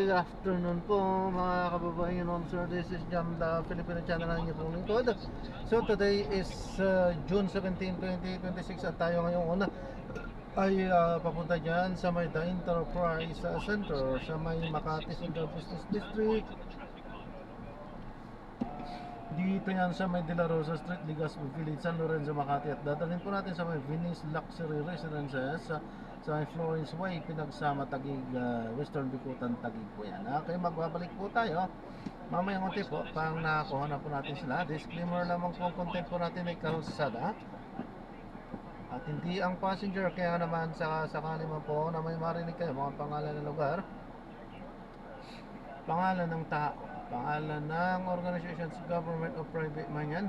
Good afternoon po mga kababayan officer. This is Jam, the Filipino channel ng inyong lingkod. So today is June 17, 2026 at tayo ngayong una ay papunta dyan sa may The Enterprise Center sa may Makati Central Business District. Dito yan sa may De La Rosa Street, Legazpi Village, San Lorenzo, Makati. At dadalhin po natin sa may Venice Luxury Residences sa may Florence Way, Pinagsama, Taguig, Western Bikutan, Taguig po yan. Okay, magbabalik po tayo mamayang unti po pang nakakuha na po natin sila. Disclaimer lamang po ang content po natin ay karusada at hindi ang passenger. Kaya naman sakali man po na may marinig kayo mga pangalan ng lugar, pangalan ng tao, pangalan ng organizations, government o private man yan,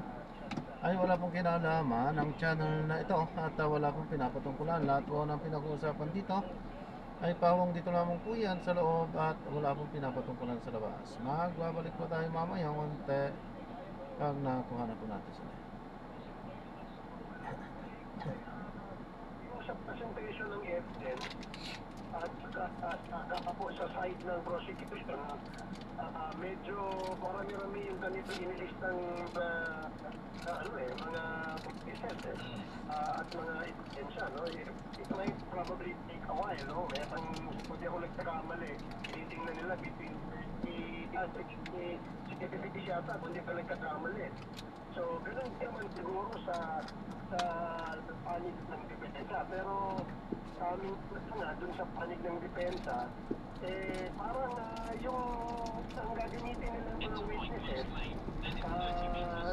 ay wala pong kinalaman ng channel na ito at wala pong pinapatungkulan. Lahat po ng pinag-uusapan dito ay pawang dito lamang po yan sa loob at wala pong pinapatungkulan sa labas. Magbabalik po tayo mamaya konti pag nakuha na po natin sila. Sa presentation ng evidence at saka po sa side ng prosecution, medyo marami-rami yung ganito inilistang mga witnesses at mga ebidensya, no? It might probably take a while, no? Kung di ako nagkakamali, tinitingnan nila between 60 yata kung di pa nagkakamali. So, ganun naman siguro sa panig ng depensa. Pero sa amin nga, dun sa panig ng depensa, parang yung ang gagamitin nila ng mga witnesses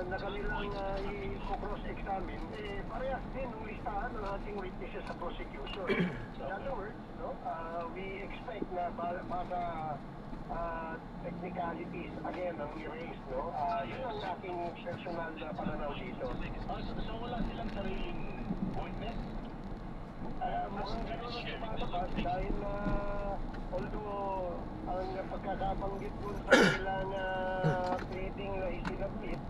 na kanilang i-cross-examine, parehas din ng listahan ng ating witnesses sa prosecution. In other words, no, we expect na baka technicalities again ang i-raise, no? Yun ang aking personal na pananaw dito. So wala silang sariling witness? Mukhang gano'n ang sumalabas dahil although ang pagkakabanggit po sa kanilang pleading na isinabit,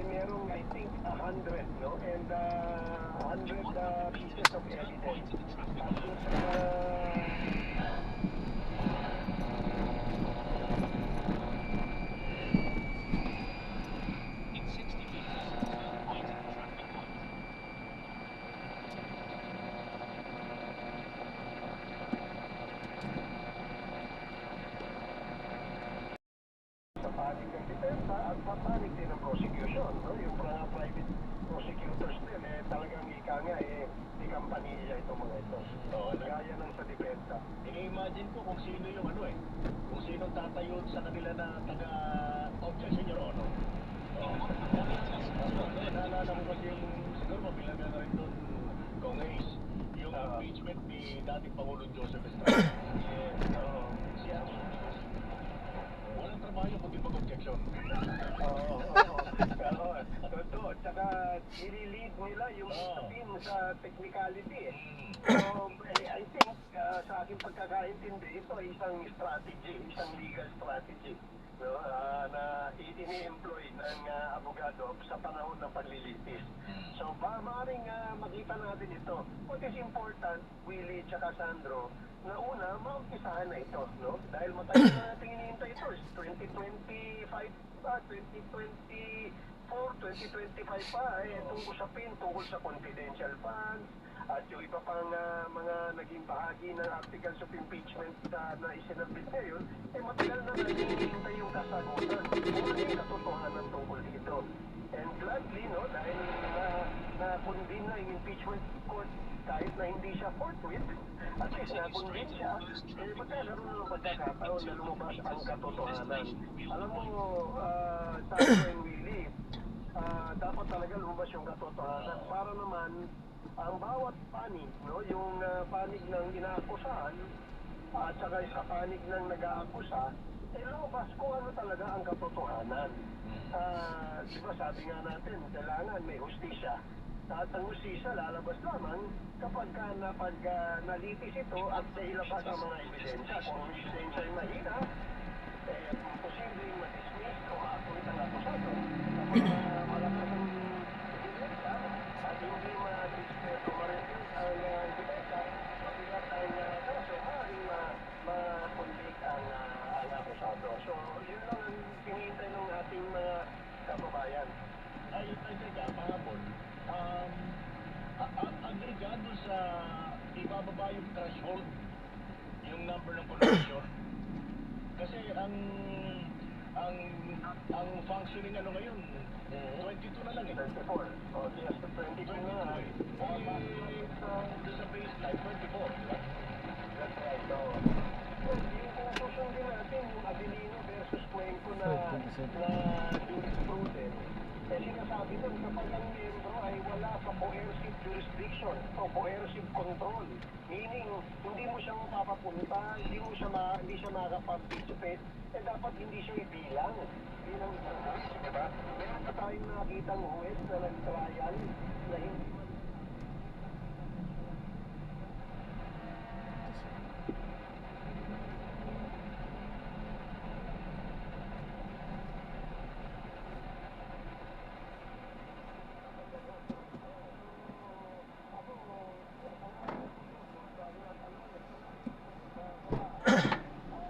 merong I think 100, no? And 100 pieces of evidence. Panig ng depensa at papanig din ng prosecution, no? Yung mga private prosecutors din, talagang ika nga, di kampanilya itong mga ito. Gaya ng sa depensa. I-imagine ko kung sino yung kung sino tatayo sa kanila na taga-objection your honor. Naalala ko kasi yung, siguro mabilang na rin doon, Kong Ace, yung impeachment ni dating Pangulong Joseph Estrada. Siya, walang trabaho yung mag-objection. Totoo. Tsaka nililid nila yung sabihin sa technicality. So, I think, sa aking pagkakaintindi, ito ay isang strategy, isang legal strategy, no, na ini-employ ng abogado sa panahon ng paglilitis. So, maaaring makita natin ito. What is important, Willie tsaka Sandro, na una, maumpisahan na ito, no? Dahil matagal na natin hinihintay ito. 2025 pa, 2024, 2025 pa, itong usapin tungkol sa confidential funds at yung iba pang mga naging bahagi ng articles of impeachment na isinabit ngayon, matagal na natin hinihintay yung kasagutan. Kung ano yung katotohanan tungkol dito. And gladly, no, dahil na-convene na yung impeachment court kahit na hindi siya forthwith, at least na-convince siya, magkakaroon ng pagkakataon na lumabas ang katotohanan. Alam mo, Sandro and Willie, dapat talaga lumabas yung katotohanan para naman ang bawat panig, no, yung panig ng inaakusahan at saka sa panig ng nag-aakusa, lumabas kung ano talaga ang katotohanan. Diba sabi nga natin, kailangan may hustisya. At ang hustisya lalabas lamang kapag nalitis ito at nailabas ang mga ebidensya. Kung ang ebidensya ay mahina, posibleng ma-dismiss o atuloy ang akusado. Kapag malakas ang ebidensya at hindi ma-dismiss o ma-refuse ang ebidensya, mabigat ang kaso, maaaring ma-convict yung threshold, yung number ng collision. Kasi ang ang functioning ano ngayon, 22 na lang eh. 24. O, yes, 22 na nga. Eh, doon sa baseline, 24, di ba? That's right, so, well, yung kung susundin natin, yung Avelino versus Cuenco na jurisprudence, sinasabi doon, kapag ang miyembro ay wala sa coercive jurisdiction o coercive control, meaning, hindi mo siya mapapapunta, hindi siya makaka-participate, dapat hindi siya ibilang bilang isang juris, di ba? Meron pa tayong nakitang huwes na nag-trial na hindi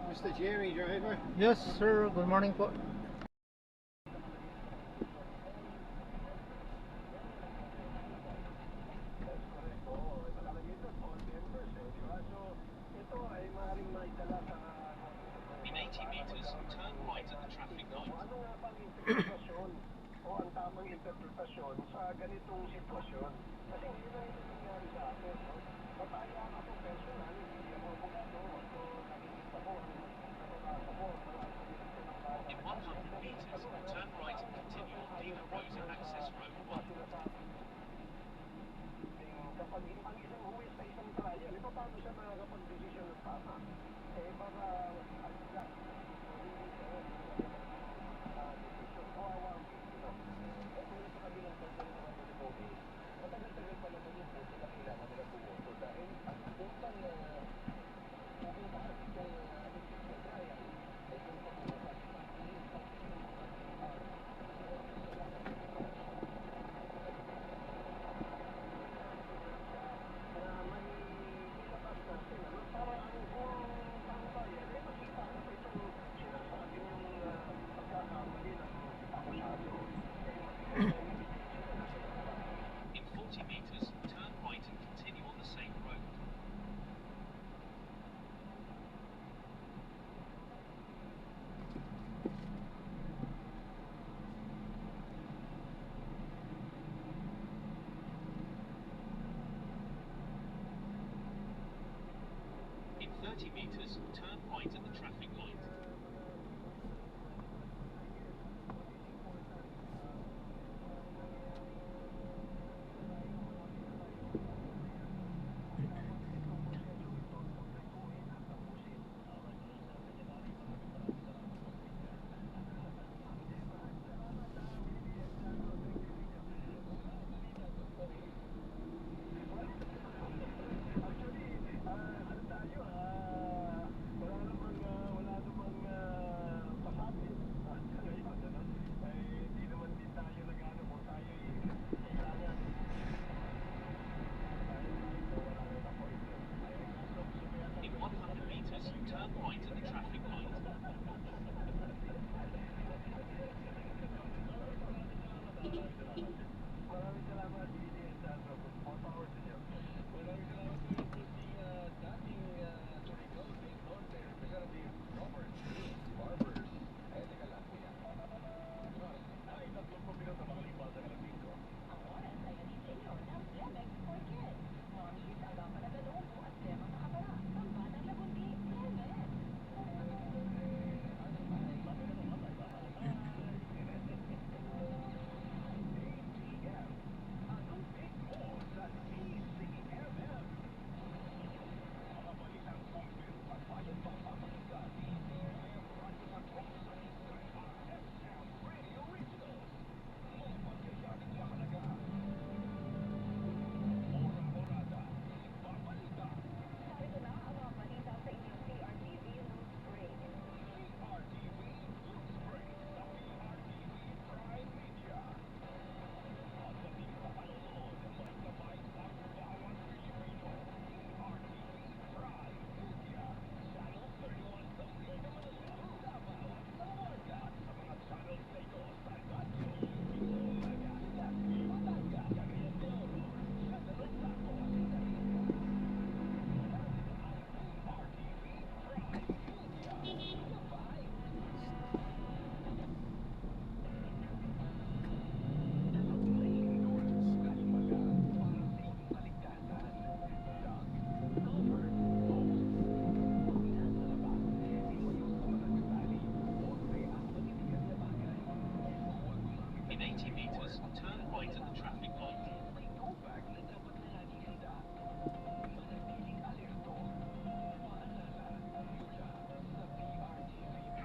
Mr. Jerry Driver. Yes, sir. Good morning po. In 80 meters, turn right at the traffic light. ano nga bang interpretasyon o ang tamang interpretasyon sa ganitong sitwasyon? Kasi yun ang nangyari sa akin. No? Mataya ako personal, hindi ako abogado, so nakikita ko ang nababasa ko, In 100 meters, turn right and continue on Dina Rosa Access Road 1. kapag ang isang huwes sa isang trial, paano siya makakapag-desisyon ng tama? Para matagal-tagal pa naman yung puso na kailangan nila bumoto dahil ang utang pupuntahan itong trial ay kung pagbubukas na may ilabas natin para ang buong taong-bayan ay makita ano ba itong sinasabi niyong pagkakamali ng akusado. In 40 meters, turn right and continue on the same road. In 30 meters, turn right at the traffic light.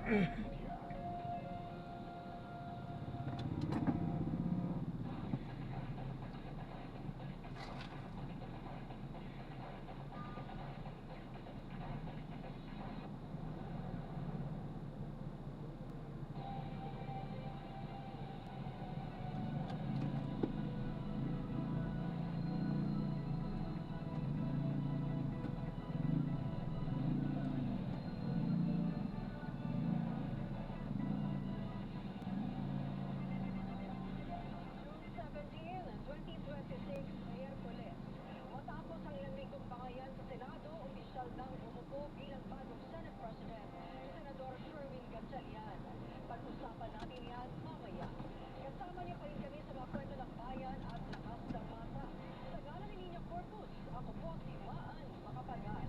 media. June 17, 2026, Miyerkules. Matapos ang ilang linggong bangayan sa Senado, opisyal nang umupo bilang bagong Senate President, Senador Sherwin Gatchalian. Pag-usapan natin yan mamaya. Kasama niyo pa rin kami sa mga kwento ng bayan at lakas ng masa. Sa ngalan ni Nina Corpus, ako po si Maan Makapagal.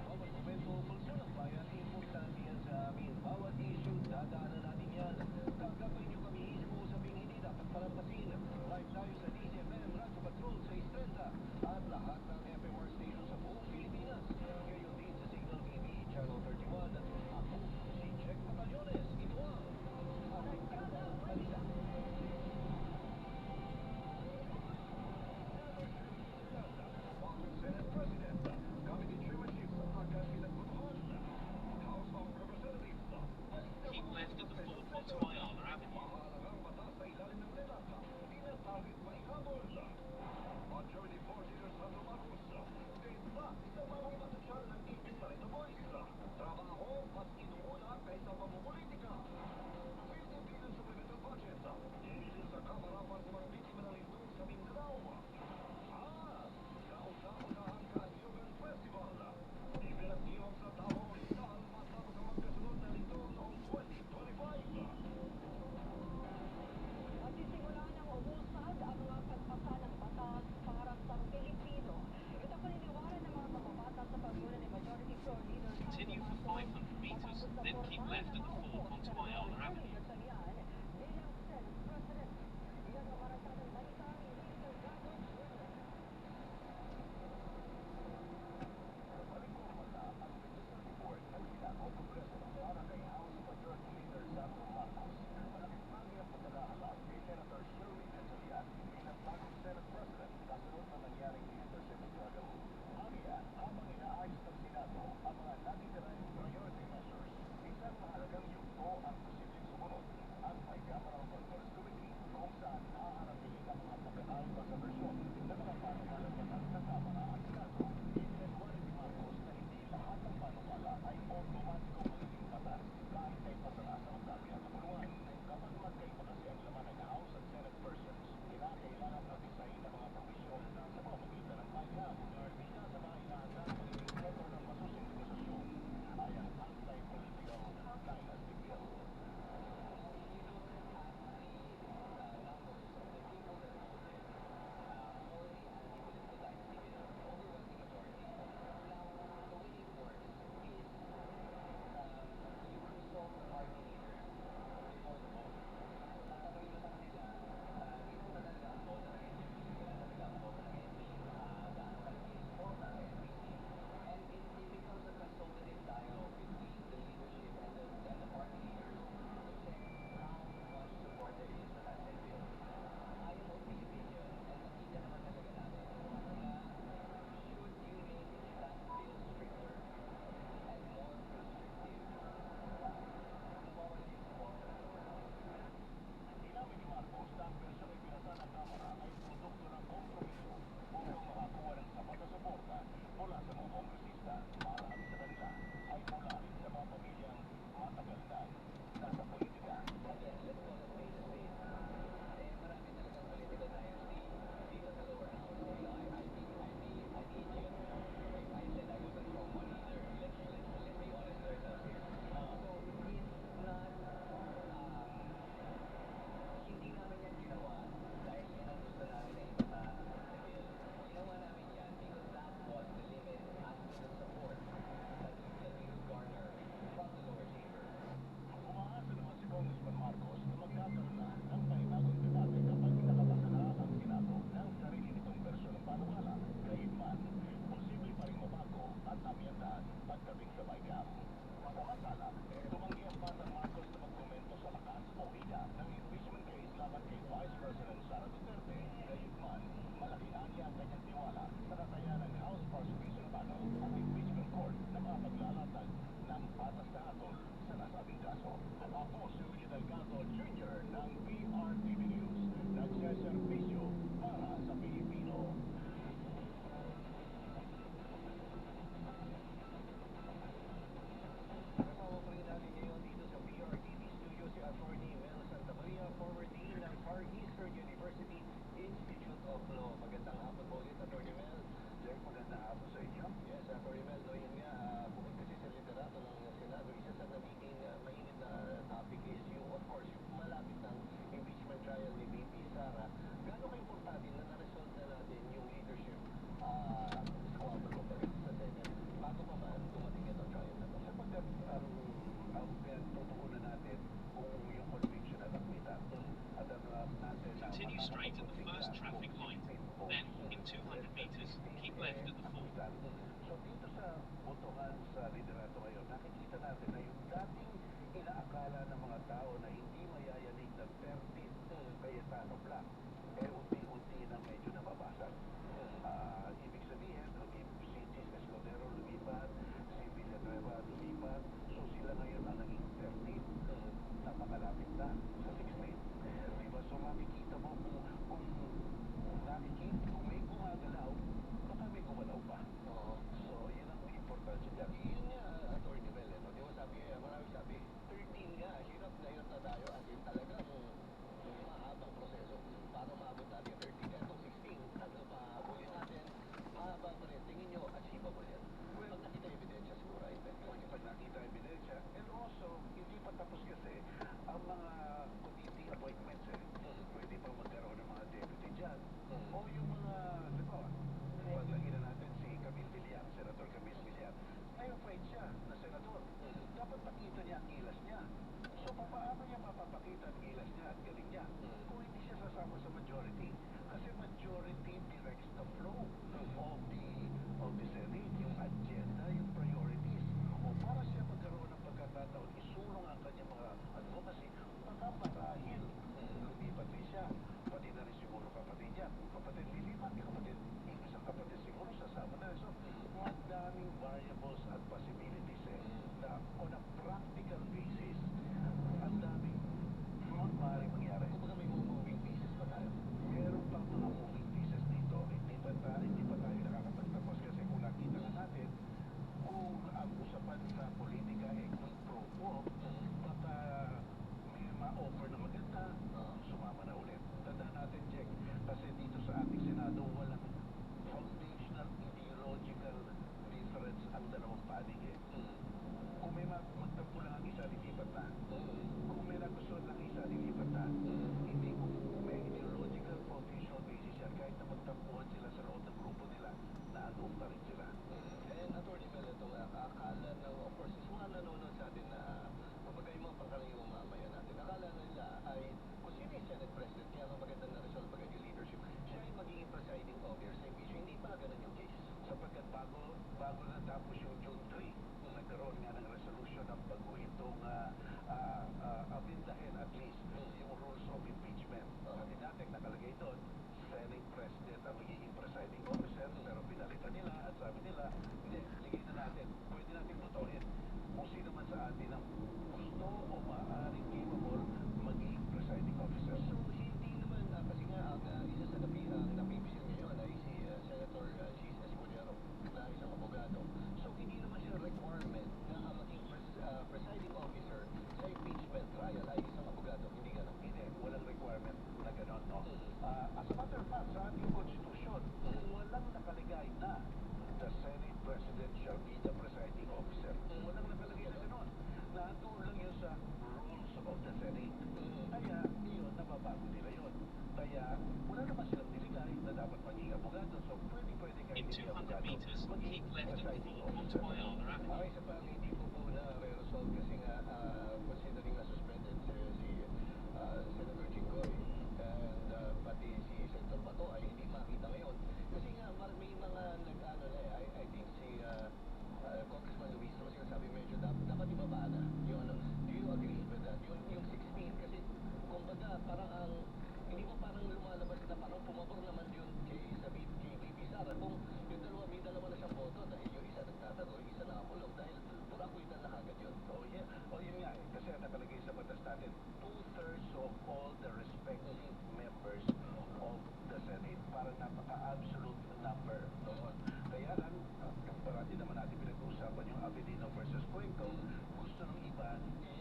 Bawat momento, pulso ng bayan, importante yan sa amin. Bawat issue, dadaanan natin yan. Gagabay niyo kami mismo sa hindi dapat palampasin. Live tayo sa DZFM, Radyo Patrol sa Estrella, at lahat ng FMR station sa buong Pilipinas. Ngayon din sa Signal TV, Channel 31. Ako, si Jack Batallones. Ito ang Arangkada Balita. Bakit Senate President, Committee Chairmanship, agad pinagbutuhan. House of Representatives, Keep left at the forefront to Ayala Avenue. mahalagang batas sa ilalim ng lelat, tinatawid maihabol. Majority Floor Leader Sandro Marcos, ganda sa mga potensyal ng Independent Voice. Trabaho mas inuuna kaysa pamumulitika. Philippine Supplemental Budget, inisil sa Kamara para sa mga biktima ng lindol sa Mindanao. Kauna-unahang Kaanyugan Festival. Ipinagdiwang sa tao dahil matapos ang magkasunod na lindol noong 2025. Magsisimula ng umusad ang mga pagpasa ng batas para sa Pilipino. Ito paniniwala ng mga mamamata sa pagmuna ni Majority Floor Leader Continue for 500 meters, then keep left at the forefront to Ayala Avenue. Bilang Senate President. Iyan ang maratadang balita ni Mr. Gato Jr. Habang inaayos ng Senado ang mga natitirang priority measures, isa sa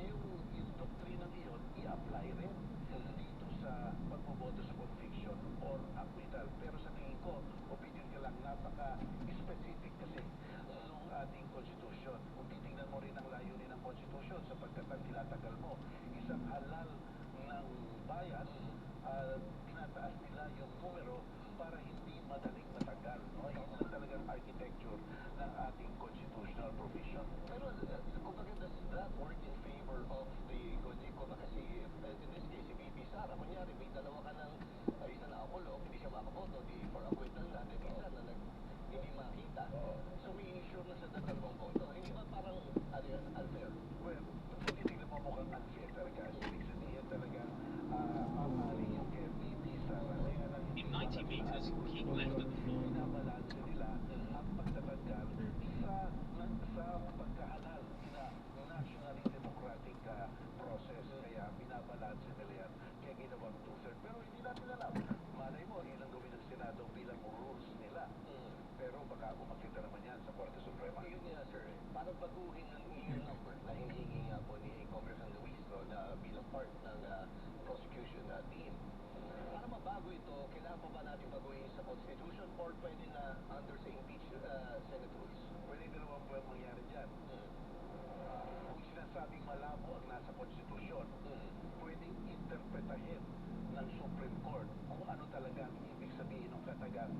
yung doktrinang iyon i-apply rin dito sa pagboboto sa conviction or acquittal. Pero sa tingin ko, opinion ka lang, napaka-specific kasi ng ating constitution. Kung titingnan mo rin ang layunin ng constitution sapagkat ang tinatagal mo, isang halal ng bayan, tinataas nila yung numero para hindi madaling matagal. No? Yun ang talagang architecture ng ating constitutional provision. Pero kumbaga, does that work in favor of the kasi in this case, si VP Sara, kunyari may dalawa ka ng isa na akulong, hindi siya makaboto, di for acquittal na, then isa na hindi makita. So may issue na sa dalawang boto. Hindi ba parang, ano yun, unfair? Well, kung titignan mo mukhang unfair talaga. Ibig sabihin talaga, maaaring yung kay VP Sara, kaya lang In 90 meters, keep left at the binabalanse nila ang pagtatanggal sa pagkahalal na nationally democratic process. Kaya binabalanse nila yan. Kaya ginawang two-third. Pero hindi natin alam. Malay mo, ilang gawin ng Senado bilang rules nila. Pero baka umakita naman yan sa Korte Suprema. Yun nga, sir. Para baguhin ang EU number na hinihingi nga po ni Congressman Luistro na bilang part ng prosecution team. Para mabago ito, kailangan pa ba natin baguhin sa Constitution or pwede na under sa impeach Senate rules? Pwede dalawang po ang mangyari dyan. Kung sinasabing malabo ang nasa Constitution, pwedeng interpretahin ng Supreme Court kung ano talaga ang ibig sabihin ng katagang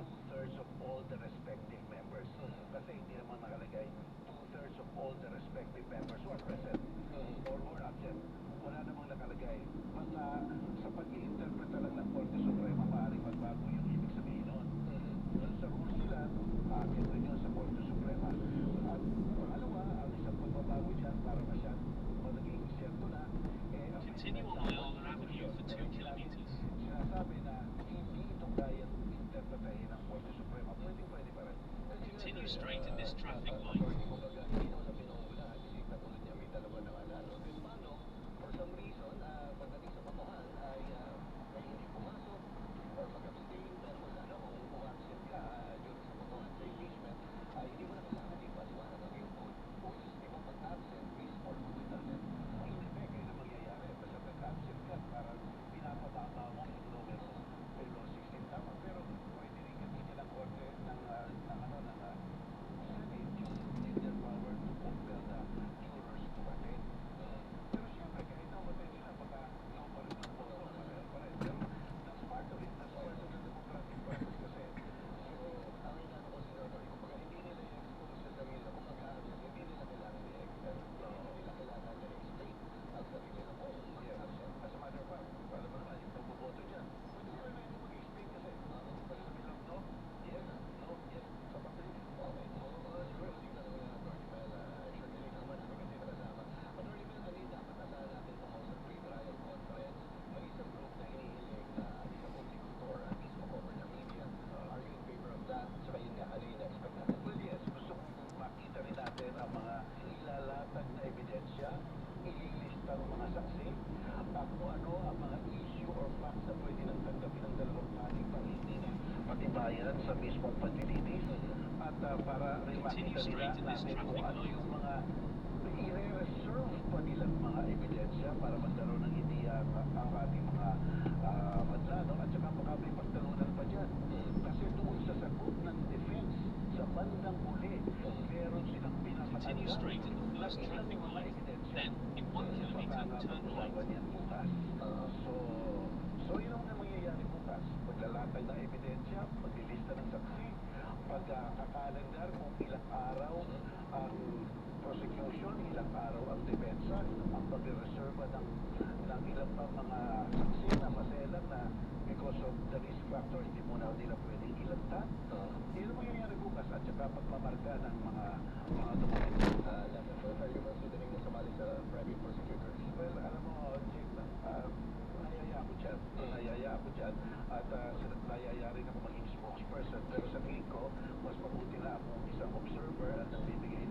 two-thirds of all the respective members. Kasi hindi naman nakalagay two-thirds of all the respective members who are present or who are absent. Wala namang nakalagay. Basta sa pag-i-interpreta lang ng Korte Suprema, maaaring magbago yung ibig sabihin noon. Doon sa rules nila, akin rin yun sa Korte Suprema. At pangalawa, ang isang pagbabago dyan para masyad magiging siyerto na, continue on Ayala Avenue for 2 kilometers. sinasabi na hindi ito kayang interpretahin ng Korte Suprema. Pwede pa rin. Continue straight in this traffic light. Kumbaga, hindi naman sa pinungula, kasi katulad niya may dalawa na manalo. Then paano, for some reason, pagdating sa botohan ay may hindi pumasok or mag-abstain, then wala na kung umabsent ka during sa botohan sa impeachment, hindi mo na kailangan ipaliwanag ang iyong vote. Which is, di ba, pag-absent is for acquittal din. Ang in effect, yun ang mangyayari. Basta pag-absent ka, parang pinapababa mo yung numero below 16 tama. Pero pwede rin gamitin ang korte ng Senate yung their power to compel the jurors to attend. Pero siyempre, kahit namatay sila, baka ikaw pa rin ang boto, masaya pa rin. Pero that's part of it. That's part of the democratic process kasi. So, ang inano ko, Senador, kumbaga hindi nila i-expose sa sarili na kung mag-absent, hindi nila kailangan i-explain. Hindi nila kailangan i-explain ang sarili na kung mag-absent. As a matter of fact, alam mo naman, yung pagboboto dyan, pwede nila na hindi mag-explain kasi. Basta bilang no, yes, no, yes, sapat na yun. Okay, so, siguro hindi na naman yung attorney, well, sure nila naman na kasi nakasama. Attorney, well, ano yung dapat asahan natin tungkol sa pre-trial conference? May isang group na hinihiling na isang contributor at mismo cover ng media. Are you in favor of that? Saka yun nga, ano yung na-expect natin? Well, yes, gusto kong makita rin natin ang mga ilalatag na ebidensya, ililista ng mga saksi, at kung ano ang mga issue or facts na pwede nang tanggapin ng dalawang panig para hindi na patibayan sa mismong pagdilitis at para rin makita nila natin kung ano yung mga i-reserve pa nilang mga ebidensya para magkaroon ng ideya ang ating mga madlano at saka baka may pagtalunan pa dyan. Kasi doon sa sagot ng defense sa bandang huli, meron silang Continue pinapatanda straight in the first traffic light. Then, in 1 kilometer, turn right. So yun ang mangyayari bukas. Paglalatag ng ebidensya, paglilista ng saksi, pagkakalendar kung ilang araw ang prosecution, ilang araw ang depensa, ang pagreserva ng ilang pa mga saksi na maselan na because of the risk factor, hindi mo na nila pwedeng ilagtan. Yun ang mangyayari bukas at saka pagmamarka ng mga dokumento. Are you considering na sumali sa private prosecutors? Well, alam mo, Jake, nayaya ako dyan at nayaya rin ako maging spokesperson pero sa tingin ko mas mabuti na ako isang observer at nagbibigay